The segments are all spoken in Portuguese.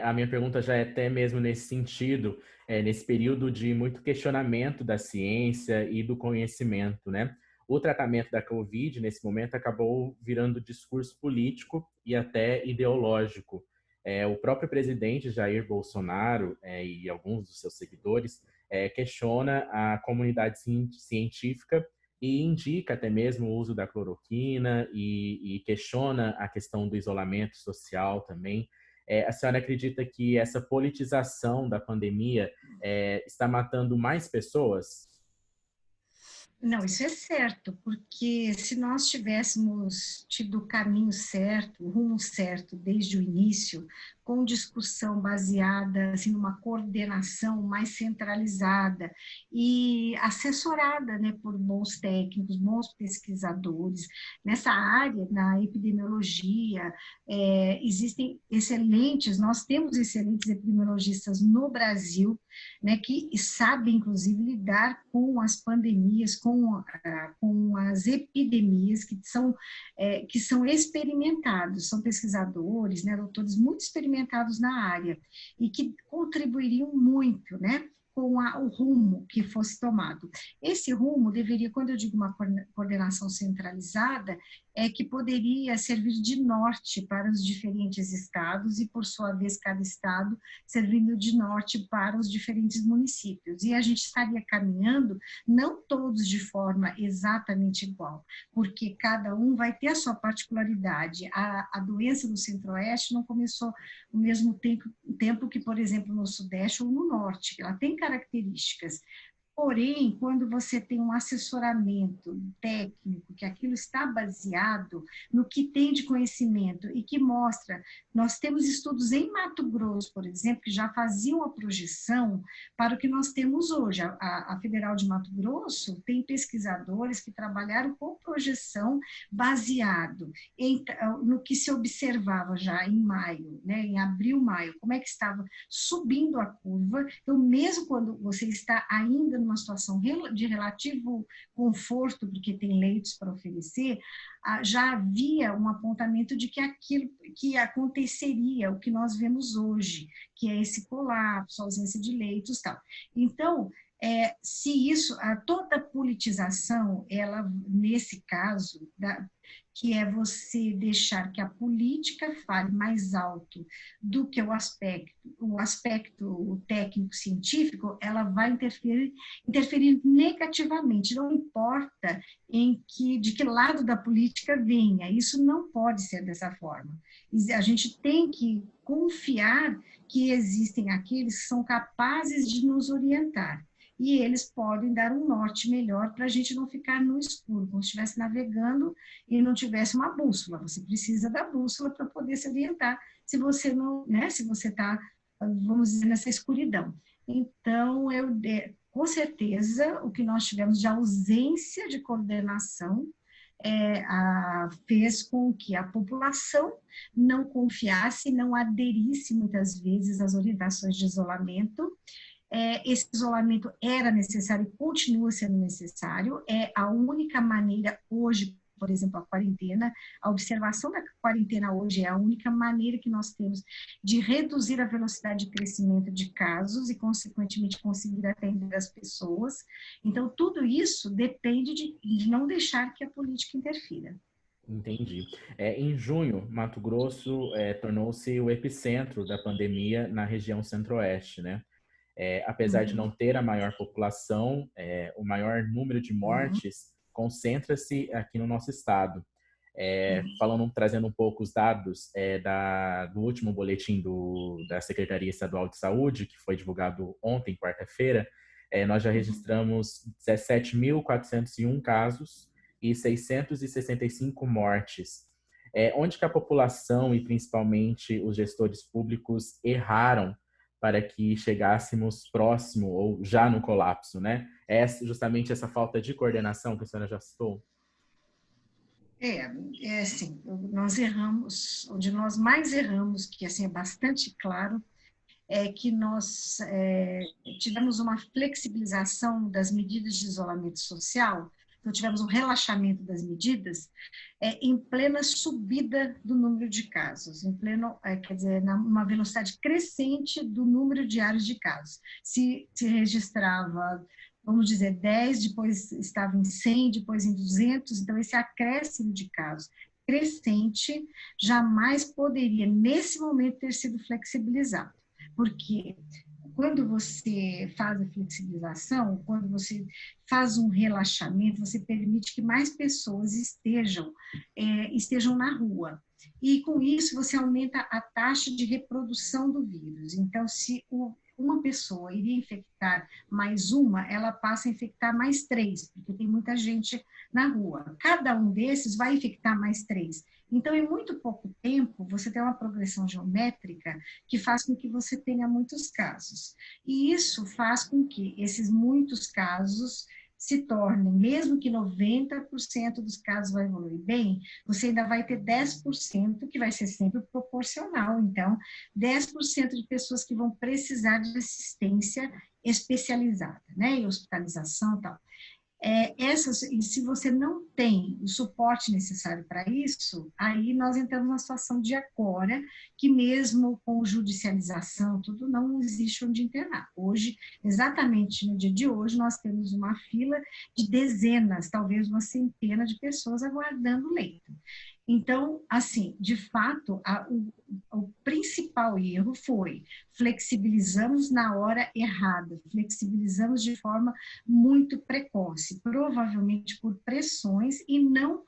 A minha pergunta já é até mesmo nesse sentido, nesse período de muito questionamento da ciência e do conhecimento, né? O tratamento da Covid, nesse momento, acabou virando discurso político e até ideológico. O próprio presidente Jair Bolsonaro e alguns dos seus seguidores questiona a comunidade científica e indica até mesmo o uso da cloroquina e questiona a questão do isolamento social também. A senhora acredita que essa politização da pandemia está matando mais pessoas? Não, isso é certo, porque se nós tivéssemos tido o caminho certo, o rumo certo desde o início, com discussão baseada assim, numa coordenação mais centralizada e assessorada, né, por bons técnicos, bons pesquisadores, nessa área, na epidemiologia, existem excelentes, nós temos excelentes epidemiologistas no Brasil, né, que sabem, inclusive, lidar com as pandemias, com as epidemias que são experimentados, são pesquisadores, né, doutores muito experimentados na área e que contribuiriam muito, né, com o rumo que fosse tomado. Esse rumo deveria, quando eu digo uma coordenação centralizada, é que poderia servir de norte para os diferentes estados e, por sua vez, cada estado servindo de norte para os diferentes municípios. E a gente estaria caminhando, não todos de forma exatamente igual, porque cada um vai ter a sua particularidade. A doença no Centro-Oeste não começou ao mesmo tempo que, por exemplo, no Sudeste ou no Norte. Ela tem características. Porém, quando você tem um assessoramento técnico, que aquilo está baseado no que tem de conhecimento e que mostra, nós temos estudos em Mato Grosso, por exemplo, que já faziam a projeção para o que nós temos hoje. A Federal de Mato Grosso tem pesquisadores que trabalharam com projeção baseado no que se observava já em maio, né, em abril, maio, como é que estava subindo a curva. Então, mesmo quando você está ainda numa situação de relativo conforto, porque tem leitos para oferecer, já havia um apontamento de que aquilo que aconteceria, o que nós vemos hoje, que é esse colapso, ausência de leitos e tal. Então, se isso, toda politização, ela, nesse caso, que é você deixar que a política fale mais alto do que o aspecto técnico-científico, ela vai interferir negativamente, não importa de que lado da política venha, isso não pode ser dessa forma. A gente tem que confiar que existem aqueles que são capazes de nos orientar, e eles podem dar um norte melhor para a gente não ficar no escuro, como se estivesse navegando e não tivesse uma bússola. Você precisa da bússola para poder se orientar, se você não, né, se você está, vamos dizer, nessa escuridão. Então, com certeza, o que nós tivemos de ausência de coordenação fez com que a população não confiasse, não aderisse muitas vezes às orientações de isolamento. Esse isolamento era necessário e continua sendo necessário, é a única maneira hoje, por exemplo, a quarentena, a observação da quarentena hoje é a única maneira que nós temos de reduzir a velocidade de crescimento de casos e, consequentemente, conseguir atender as pessoas. Então, tudo isso depende de não deixar que a política interfira. Entendi. Em junho, Mato Grosso tornou-se o epicentro da pandemia na região centro-oeste, né? Apesar de não Uhum. ter a maior população, o maior número de Uhum. mortes concentra-se aqui no nosso estado. Uhum. Trazendo um pouco os dados do último boletim da Secretaria Estadual de Saúde, que foi divulgado ontem, quarta-feira, nós já Uhum. registramos 17.401 casos e 665 mortes. Onde que a população e principalmente os gestores públicos erraram para que chegássemos próximo ou já no colapso, né? É justamente essa falta de coordenação que a senhora já citou? Assim, nós erramos, onde nós mais erramos, que assim é bastante claro, é que nós tivemos uma flexibilização das medidas de isolamento social Então, tivemos um relaxamento das medidas em plena subida do número de casos, em pleno, quer dizer, numa velocidade crescente do número diário de casos. Se registrava, vamos dizer, 10, depois estava em 100, depois em 200, então esse acréscimo de casos crescente jamais poderia, nesse momento, ter sido flexibilizado. Porque quando você faz a flexibilização, quando você faz um relaxamento, você permite que mais pessoas estejam na rua. E com isso você aumenta a taxa de reprodução do vírus. Então, se uma pessoa iria infectar mais uma, ela passa a infectar mais 3, porque tem muita gente na rua. Cada um desses vai infectar mais 3. Então, em muito pouco tempo, você tem uma progressão geométrica que faz com que você tenha muitos casos. E isso faz com que esses muitos casos se tornem, mesmo que 90% dos casos vai evoluir bem, você ainda vai ter 10%, que vai ser sempre proporcional. Então, 10% de pessoas que vão precisar de assistência especializada, né? E hospitalização e tal. E se você não tem o suporte necessário para isso, aí nós entramos numa situação de agora, que mesmo com judicialização, tudo, não existe onde internar. Hoje, exatamente no dia de hoje, nós temos uma fila de dezenas, talvez uma centena de pessoas aguardando leito. Então, assim, de fato, o principal erro foi flexibilizamos na hora errada, flexibilizamos de forma muito precoce, provavelmente por pressões e não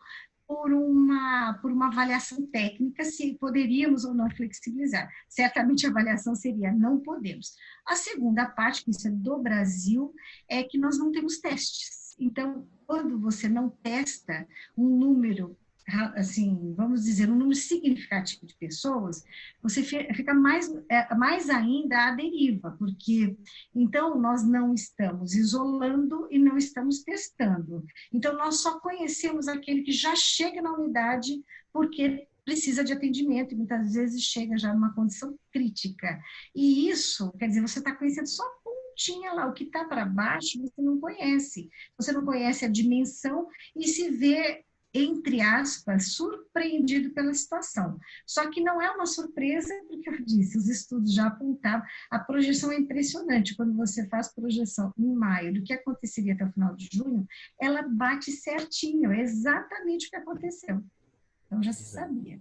por uma avaliação técnica se poderíamos ou não flexibilizar. Certamente a avaliação seria não podemos. A segunda parte, que isso é do Brasil, é que nós não temos testes. Então, quando você não testa um número, assim, vamos dizer, um número significativo de pessoas, você fica mais ainda à deriva, porque então nós não estamos isolando e não estamos testando. Então nós só conhecemos aquele que já chega na unidade porque precisa de atendimento e muitas vezes chega já numa condição crítica. E isso, quer dizer, você está conhecendo só a pontinha lá, o que está para baixo você não conhece. Você não conhece a dimensão e se vê, entre aspas, surpreendido pela situação. Só que não é uma surpresa, porque eu disse, os estudos já apontavam, a projeção é impressionante, quando você faz projeção em maio do que aconteceria até o final de junho, ela bate certinho, é exatamente o que aconteceu. Então já se sabia.